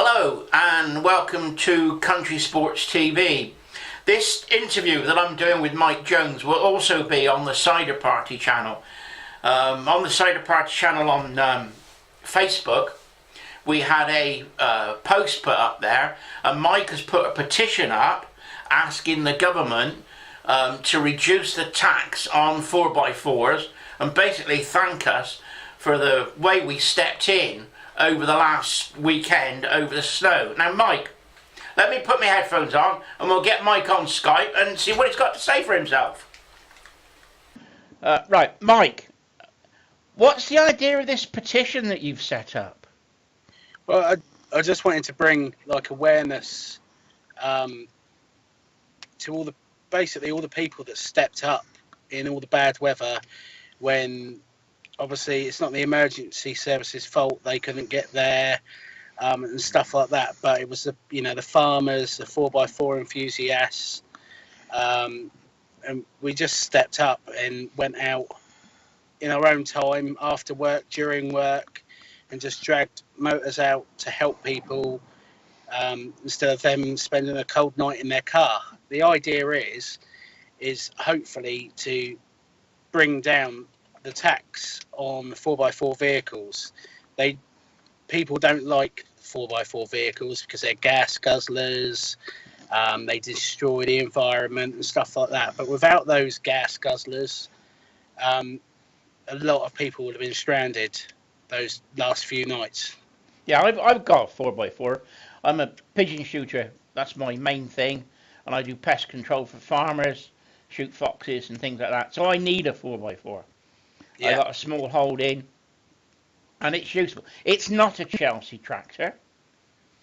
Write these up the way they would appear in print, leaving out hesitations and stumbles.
Hello and welcome to Country Sports TV. This interview that I'm doing with Mike Jones will also be on the Cider Party channel. On the Cider Party channel on Facebook, we had a post put up there, and Mike has put a petition up asking the government to reduce the tax on 4x4s and basically thank us for the way we stepped in over the last weekend over the snow. Now Mike, let me put my headphones on and we'll get Mike on Skype and see what he's got to say for himself. Right, Mike, what's the idea of this petition that you've set up? Well, I just wanted to bring like awareness to all the people that stepped up in all the bad weather when obviously it's not the emergency services fault they couldn't get there and stuff like that, but it was the farmers, the 4x4 enthusiasts, and we just stepped up and went out in our own time after work, during work, and just dragged motors out to help people instead of them spending a cold night in their car. The idea is hopefully to bring down the tax on 4x4 vehicles. People don't like 4x4 vehicles because they're gas guzzlers, they destroy the environment and stuff like that. But without those gas guzzlers, a lot of people would have been stranded those last few nights. Yeah, I've got a 4x4. I'm a pigeon shooter. That's my main thing, and I do pest control for farmers, shoot foxes and things like that. So I need a 4x4. Yeah. I got a small holding, and it's useful. It's not a Chelsea tractor.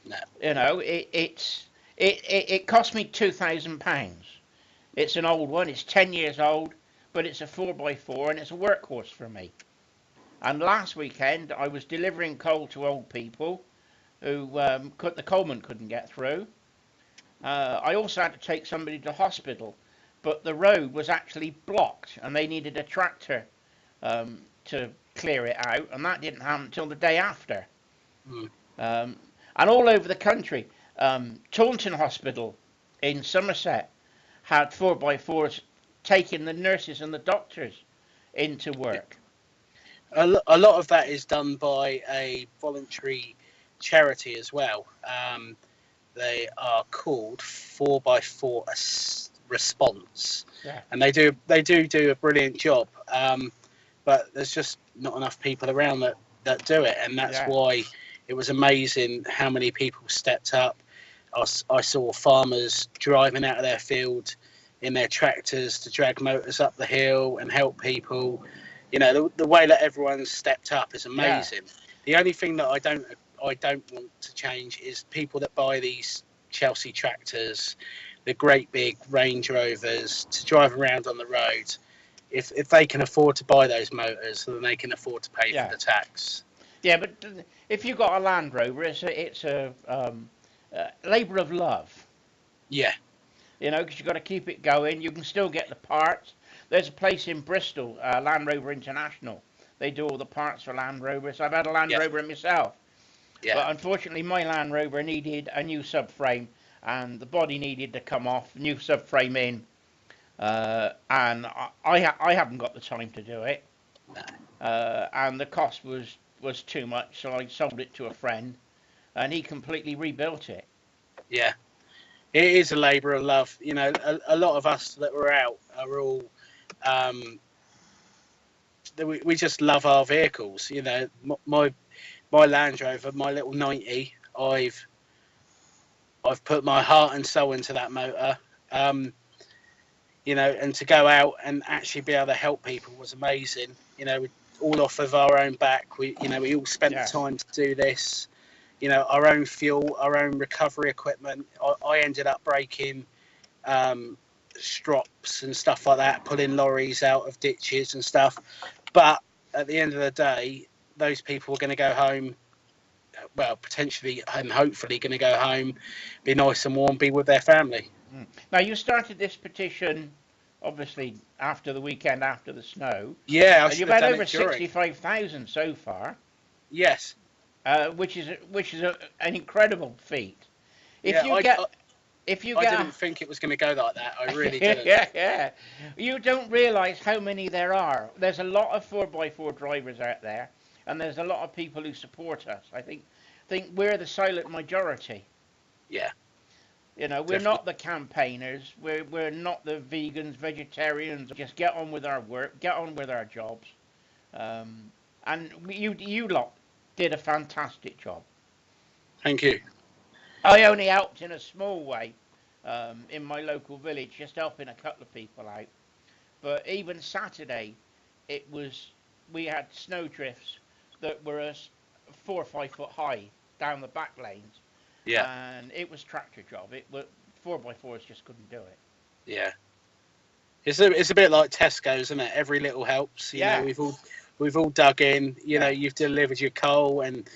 No. You know, it cost me £2,000. It's an old one. It's 10 years old, but it's a 4x4 and it's a workhorse for me. And last weekend I was delivering coal to old people who the coalman couldn't get through. I also had to take somebody to hospital, but the road was actually blocked and they needed a tractor to clear it out, and that didn't happen until the day after. And all over the country, Taunton Hospital in Somerset had 4x4s taking the nurses and the doctors into work. A lot of that is done by a voluntary charity as well. They are called 4x4 Response, yeah. And they do a brilliant job. But there's just not enough people around that do it, and that's why it was amazing how many people stepped up. I saw farmers driving out of their field in their tractors to drag motors up the hill and help people. You know, the way that everyone stepped up is amazing. Yeah. The only thing that I don't want to change is people that buy these Chelsea tractors, the great big Range Rovers, to drive around on the road. If they can afford to buy those motors, then they can afford to pay for the tax. Yeah, but if you've got a Land Rover, it's a labour of love. Yeah. You know, because you've got to keep it going. You can still get the parts. There's a place in Bristol, Land Rover International. They do all the parts for Land Rovers. I've had a Land Rover myself. Yeah. But unfortunately, my Land Rover needed a new subframe, and the body needed to come off, new subframe in. And I haven't got the time to do it. No. And the cost was too much, so I sold it to a friend, and he completely rebuilt it. Yeah, it is a labour of love. You know, a lot of us that were out are all we just love our vehicles. You know, my Land Rover, my little 90, I've put my heart and soul into that motor. You know, and to go out and actually be able to help people was amazing. You know, all off of our own back. We all spent the time to do this. You know, our own fuel, our own recovery equipment. I ended up breaking strops and stuff like that, pulling lorries out of ditches and stuff. But at the end of the day, those people are going to go home, well, potentially and hopefully going to go home, be nice and warm, be with their family. Now, you started this petition, obviously, after the weekend, after the snow. Yeah, and you've had over 65,000 so far. Yes. which is an incredible feat. If Yeah, you get if you I get didn't think it was going to go like that. I really didn't. yeah, you don't realise how many there are. There's a lot of 4x4 drivers out there, and there's a lot of people who support us. I think we're the silent majority. Yeah, You know, we're definitely. not the campaigners. We're not the vegans, vegetarians. Just get on with our work, get on with our jobs. Um, and you lot did a fantastic job. Thank you. I only helped in a small way in my local village, just helping a couple of people out. But even Saturday, it was we had snow drifts that were 4 or 5 foot high down the back lanes, Yeah, and it was tractor job. It was 4x4s just couldn't do it. yeah. It's a bit like Tesco's, isn't it? Every little helps. You know, Yeah, we've all dug in. You know, yeah, you've delivered your coal and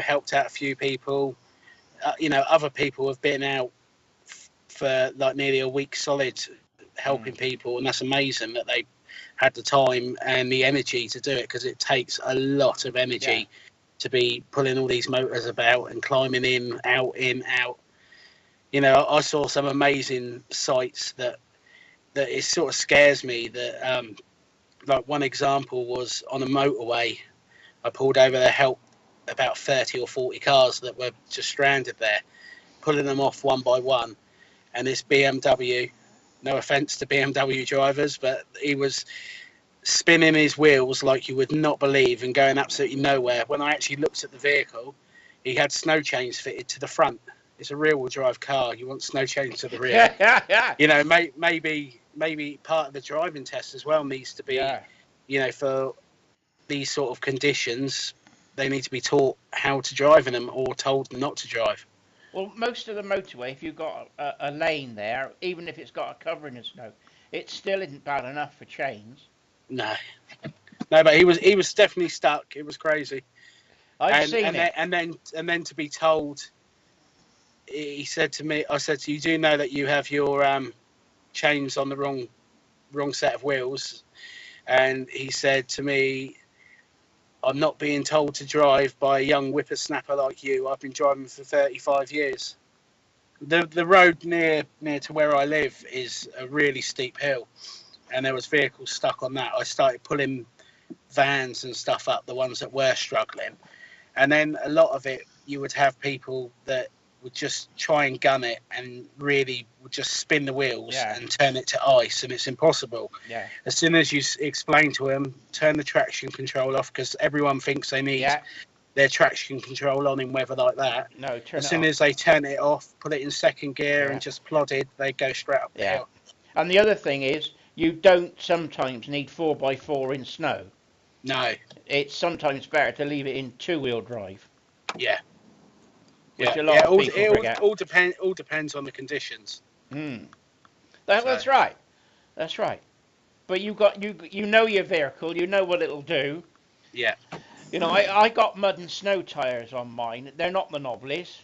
helped out a few people. Other people have been out for like nearly a week solid helping mm, people, and that's amazing that they had the time and the energy to do it, because it takes a lot of yeah. energy to be pulling all these motors about and climbing in, out. I saw some amazing sights that it sort of scares me. That like one example was on a motorway. I pulled over to help about 30 or 40 cars that were just stranded there, pulling them off one by one. And this BMW, no offense to BMW drivers, but he was spinning his wheels like you would not believe and going absolutely nowhere. When I actually looked at the vehicle, he had snow chains fitted to the front. It's a rear-wheel drive car. You want snow chains to the rear. Yeah, yeah, yeah, Maybe part of the driving test as well needs to be, yeah. for these sort of conditions, they need to be taught how to drive in them or told not to drive. Well, most of the motorway, if you've got a lane there, even if it's got a covering of snow, it still isn't bad enough for chains. No, no, but he was definitely stuck. It was crazy, I've and seen and then it. and then to be told, he said to me, I said to you, do you know that you have your chains on the wrong set of wheels? And he said to me, I'm not being told to drive by a young whippersnapper like you. I've been driving for 35 years. The road near to where I live is a really steep hill, and there was vehicles stuck on that. I started pulling vans and stuff up, the ones that were struggling, and then a lot of it, you would have people that would just try and gun it and really would just spin the wheels Yeah, and turn it to ice, and it's impossible. yeah, As soon as you explain to them, turn the traction control off, because everyone thinks they need yeah. their traction control on in weather like that. No, turn As it soon off. as they turn it off, put it in second gear Yeah, and just plodded, they go straight up the yeah. hill. And the other thing is, you don't sometimes need 4x4 in snow. No, It's sometimes better to leave it in two-wheel drive, yeah, which yeah, a lot yeah. of people forget. All depends on the conditions. Mm. So That's right. That's right. But you know your vehicle. You know what it'll do. yeah, You know, I got mud and snow tyres on mine. They're not monopolies.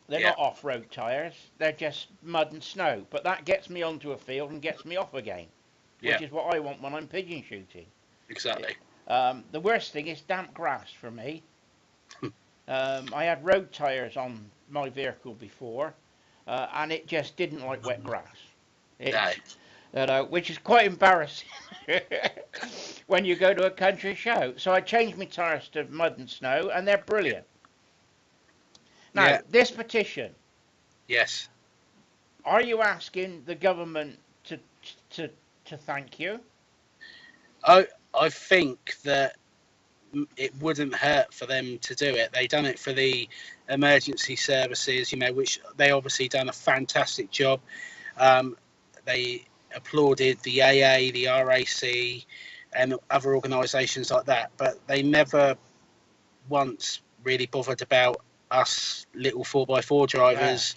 They're yeah, not off-road tyres. They're just mud and snow. But that gets me onto a field and gets me off again, yeah, which is what I want when I'm pigeon shooting. exactly. The worst thing is damp grass for me. I had road tyres on my vehicle before, and it just didn't like wet grass. No, It's which is quite embarrassing when you go to a country show. So I changed my tyres to mud and snow, and they're brilliant. Now, yeah, this petition, yes. are you asking the government to to thank you? I think that it wouldn't hurt for them to do it. They done it for the emergency services, which they obviously done a fantastic job. They applauded the AA, the RAC, and other organisations like that, but they never once really bothered about us little 4x4 Yeah, drivers.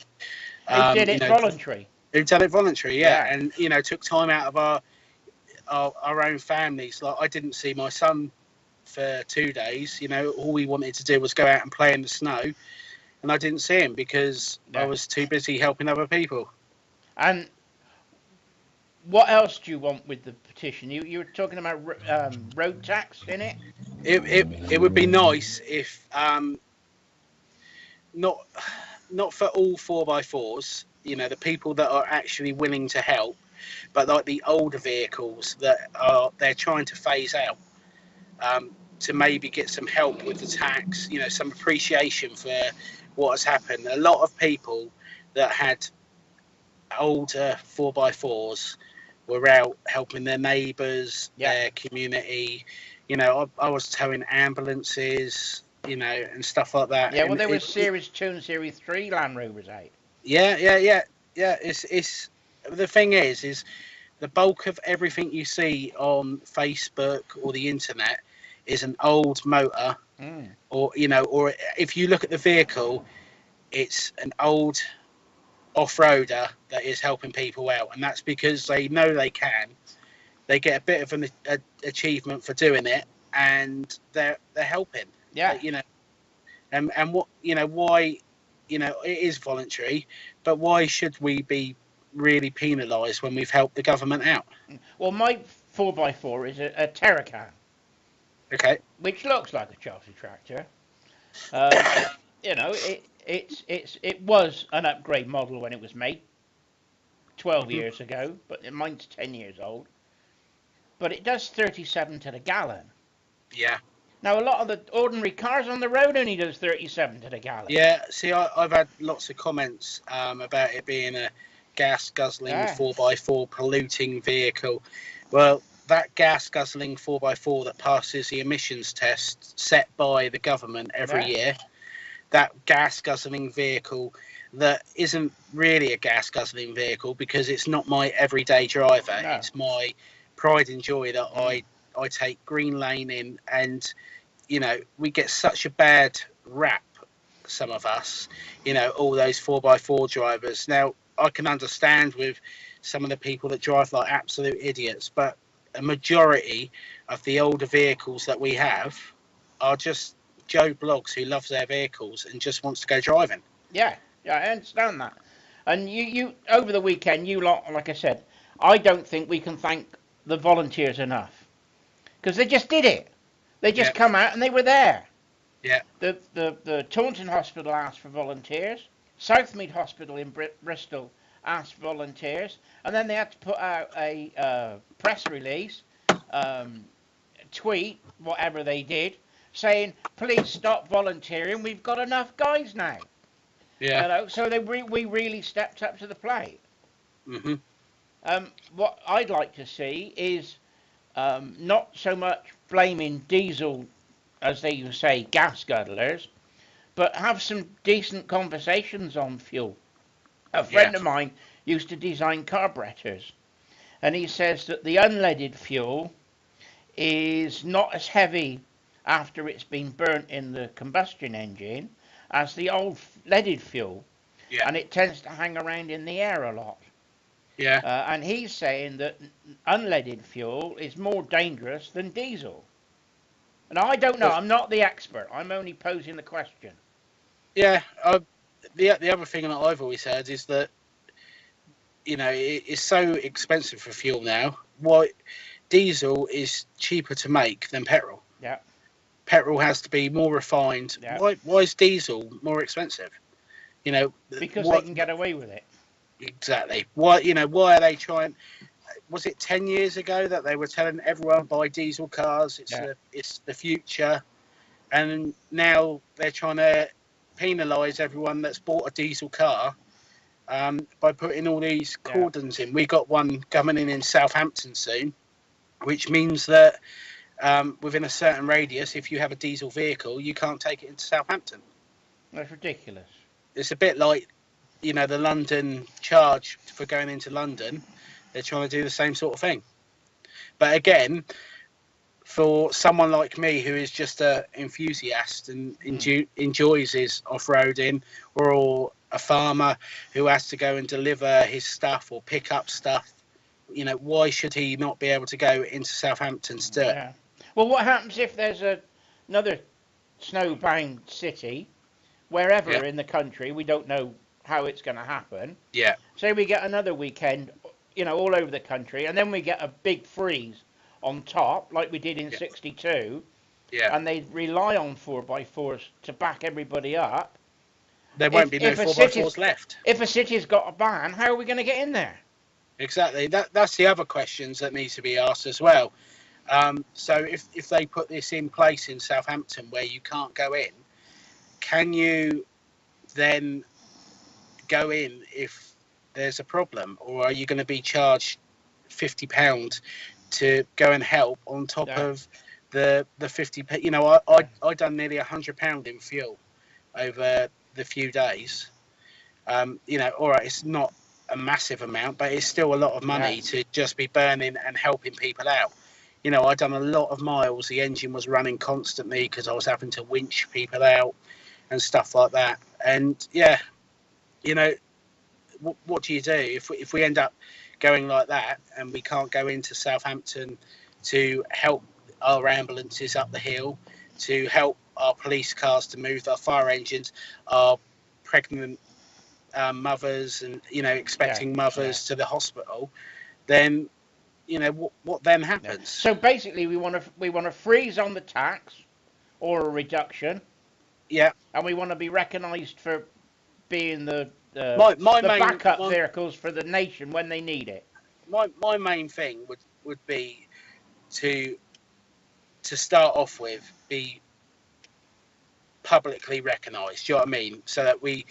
who did You it know, voluntary? who done it voluntary, yeah, Yeah, and took time out of our own families. Like, I didn't see my son for 2 days. All we wanted to do was go out and play in the snow, and I didn't see him because I yeah. was too busy helping other people. And what else do you want with the petition? You were talking about road tax in it. It would be nice if not for all 4x4s. You know, the people that are actually willing to help, but like the older vehicles that they're trying to phase out, to maybe get some help with the tax. You know, some appreciation for what has happened. A lot of people that had older 4x4s were out helping their neighbours, their community. You know, I was towing ambulances, you know, and stuff like that. Yeah, well, And there was Series 2 and Series 3 Land Rovers out. yeah. It's the thing is the bulk of everything you see on Facebook or the internet is an old motor, or you know, or if you look at the vehicle, it's an old off-roader that is helping people out, and that's because they know they can. They get a bit of an achievement for doing it, and they're helping. Yeah. You know, and what, you know, why, you know, it is voluntary, but why should we be really penalised when we've helped the government out? Well, my 4x4 is a Terracan. Okay. Which looks like a Chelsea tractor. You know, it was an upgrade model when it was made 12 years ago, but mine's 10 years old. But it does 37 to the gallon. Yeah. Now, a lot of the ordinary cars on the road only does 37 to the gallon. Yeah. See, I've had lots of comments about it being a gas guzzling 4x4 polluting vehicle. Well, that gas guzzling 4x4 that passes the emissions test set by the government every year, that gas guzzling vehicle that isn't really a gas guzzling vehicle because it's not my everyday driver. No. It's my pride and joy that I take Green Lane in, and you know, we get such a bad rap, some of us, you know, all those 4x4 drivers. Now, I can understand with some of the people that drive like absolute idiots, but a majority of the older vehicles that we have are just Joe Blogs who loves their vehicles and just wants to go driving. Yeah, I understand that. And you over the weekend, you lot, like I said, I don't think we can thank the volunteers enough, because they just did it. They just come out and they were there. Yeah. The Taunton Hospital asked for volunteers. Southmead Hospital in Bristol asked volunteers, and then they had to put out a press release, tweet, whatever they did, saying, "Please stop volunteering. We've got enough guys now." Yeah. You know, so we really stepped up to the plate. Mhm. What I'd like to see is not so much blaming diesel, as they used to say, gas guzzlers, but have some decent conversations on fuel. A friend of mine used to design carburetors, and he says that the unleaded fuel is not as heavy after it's been burnt in the combustion engine as the old leaded fuel, and it tends to hang around in the air a lot. Yeah. And he's saying that unleaded fuel is more dangerous than diesel. And I don't know. I'm not the expert. I'm only posing the question. Yeah. The other thing that I've always heard is that, you know, it's so expensive for fuel now. Why diesel is cheaper to make than petrol? Yeah. Petrol has to be more refined. Yeah. Why is diesel more expensive? You know, because they can get away with it. Exactly. Why? You know, why are they trying? Was it 10 years ago that they were telling everyone buy diesel cars? It's the future, and now they're trying to penalise everyone that's bought a diesel car by putting all these cordons in. We got one coming in Southampton soon, which means that within a certain radius, if you have a diesel vehicle, you can't take it into Southampton. That's ridiculous. It's a bit like, you know, the London charge for going into London. They're trying to do the same sort of thing. But again, for someone like me who is just an enthusiast and enjoys his off-roading, or a farmer who has to go and deliver his stuff or pick up stuff, you know, why should he not be able to go into Southampton to do it? Yeah. Well, what happens if there's another snowbound city, wherever in the country? We don't know how it's going to happen. Yeah. Say we get another weekend, you know, all over the country, and then we get a big freeze on top, like we did in '62. Yeah. And they rely on 4x4s to back everybody up. there won't be no 4x4s left. If a city's got a ban, how are we going to get in there? Exactly. That's the other questions that need to be asked as well. So if they put this in place in Southampton where you can't go in, can you then go in if there's a problem, or are you going to be charged £50 to go and help on top of the 50? You know, I done nearly £100 in fuel over the few days. You know, all right, it's not a massive amount, but it's still a lot of money to just be burning and helping people out. You know, I done a lot of miles. The engine was running constantly because I was having to winch people out and stuff like that. And yeah, you know, what do you do if we end up going like that and we can't go into Southampton to help our ambulances up the hill, to help our police cars to move, our fire engines, our pregnant mothers and, you know, expecting mothers to the hospital, then, you know, what then happens? So basically we want to freeze on the tax or a reduction. Yeah. And we want to be recognised for being the main backup vehicles for the nation when they need it. My main thing would be to start off with be publicly recognised. Do you know what I mean? So that we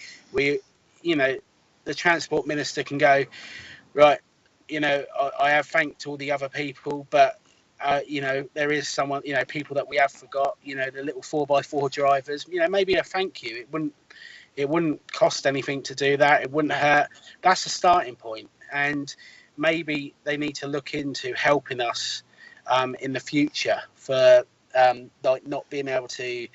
you know, the transport minister can go, right, you know, I have thanked all the other people, but you know, there is someone, you know, people that we have forgot, you know, the little 4x4 drivers, you know, maybe a thank you. It wouldn't cost anything to do that. It wouldn't hurt. That's a starting point. And maybe they need to look into helping us in the future for like not being able to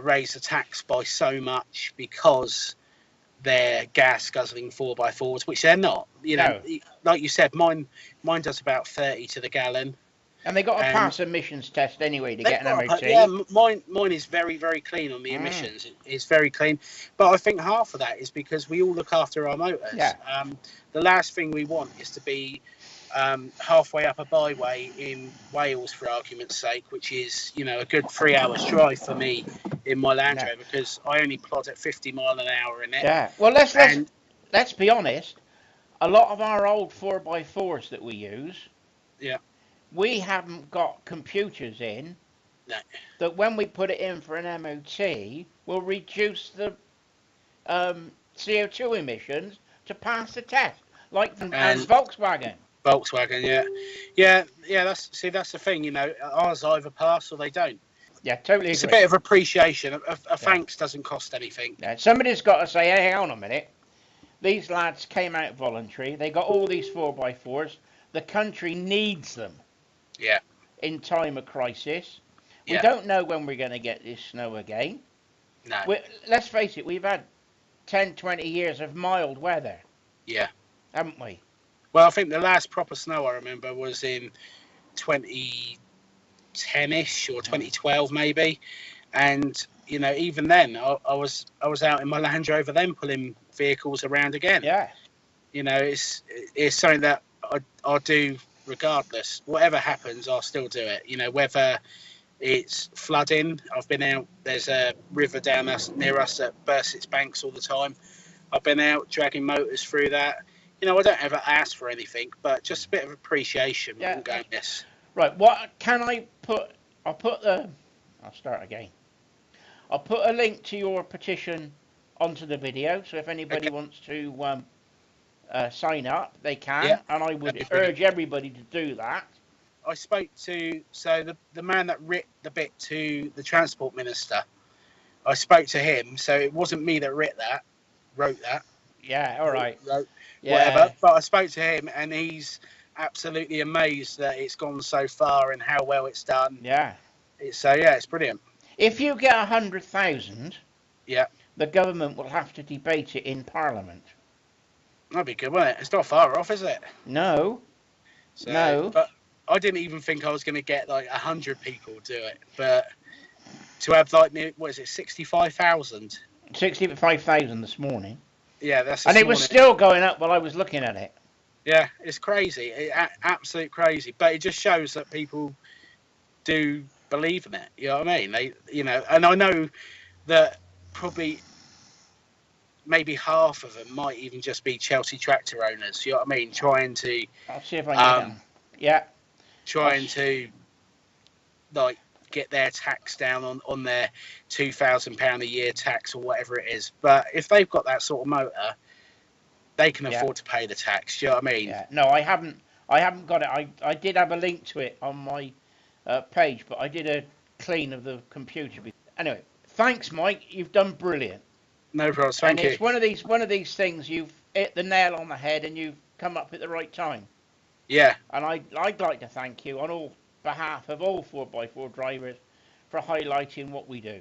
raise the tax by so much because they're gas guzzling 4x4s, which they're not. You know, like you said, mine does about 30 to the gallon. And they got to pass emissions test anyway to get an MOT. Yeah, mine is very, very clean on the emissions. It's very clean. But I think half of that is because we all look after our motors. Yeah. The last thing we want is to be halfway up a byway in Wales, for argument's sake, which is, you know, a good 3 hours drive for me in my Land Rover because I only plod at 50 mile an hour in it. Yeah. Well, let's be honest. A lot of our old 4x4s that we use. Yeah. We haven't got computers in that when we put it in for an MOT will reduce the CO2 emissions to pass the test, like from Volkswagen. Yeah. That's the thing. You know, ours either pass or they don't. Yeah, totally. It's a bit of appreciation. A thanks doesn't cost anything. Yeah, somebody's got to say, hey, hang on a minute. These lads came out voluntary. They got all these 4x4s. The country needs them. Yeah. In time of crisis. We don't know when we're going to get this snow again. No. Let's face it, we've had 10, 20 years of mild weather. Yeah. Haven't we? Well, I think the last proper snow I remember was in 2010-ish or 2012 maybe. And, you know, even then I was out in my Land Rover then pulling vehicles around again. Yeah. You know, it's something that I do regardless. Whatever happens, I'll still do it. You know, whether it's flooding, I've been out, there's a river down near us that bursts its banks all the time. I've been out dragging motors through that. You know, I don't ever ask for anything, but just a bit of appreciation. Yeah. Going this. Right, what can I put? I'll start again. I'll put a link to your petition onto the video, so if anybody wants to sign up, they can, and I would urge everybody to do that. I spoke to the man that writ the bit to the transport minister. I spoke to him, so it wasn't me that wrote that. Yeah, all right. Whatever. But I spoke to him, and he's absolutely amazed that it's gone so far and how well it's done. Yeah. It's brilliant. If you get 100,000, the government will have to debate it in Parliament. That'd be good, wouldn't it? It's not far off, is it? No. No. But I didn't even think I was going to get like 100 people do it. But to have like, what is it, 65,000? 65,000 this morning. Yeah, that's. And it was still going up while I was looking at it. Yeah, it's crazy, absolute crazy. But it just shows that people do believe in it. You know what I mean? They, you know, and I know that probably maybe half of them might even just be Chelsea tractor owners. You know what I mean? Trying to, I'll see if I can get them. Yeah. trying to like get their tax down on their £2,000 a year tax or whatever it is. But if they've got that sort of motor, they can afford to pay the tax. Do you know what I mean? Yeah. No, I haven't. I haven't got it. I did have a link to it on my page, but I did a clean of the computer. Anyway, thanks, Mike. You've done brilliant. No problem. Thank you. And it's one of these things you've hit the nail on the head and you've come up at the right time. Yeah. And I'd like to thank you on all behalf of all 4x4 drivers for highlighting what we do.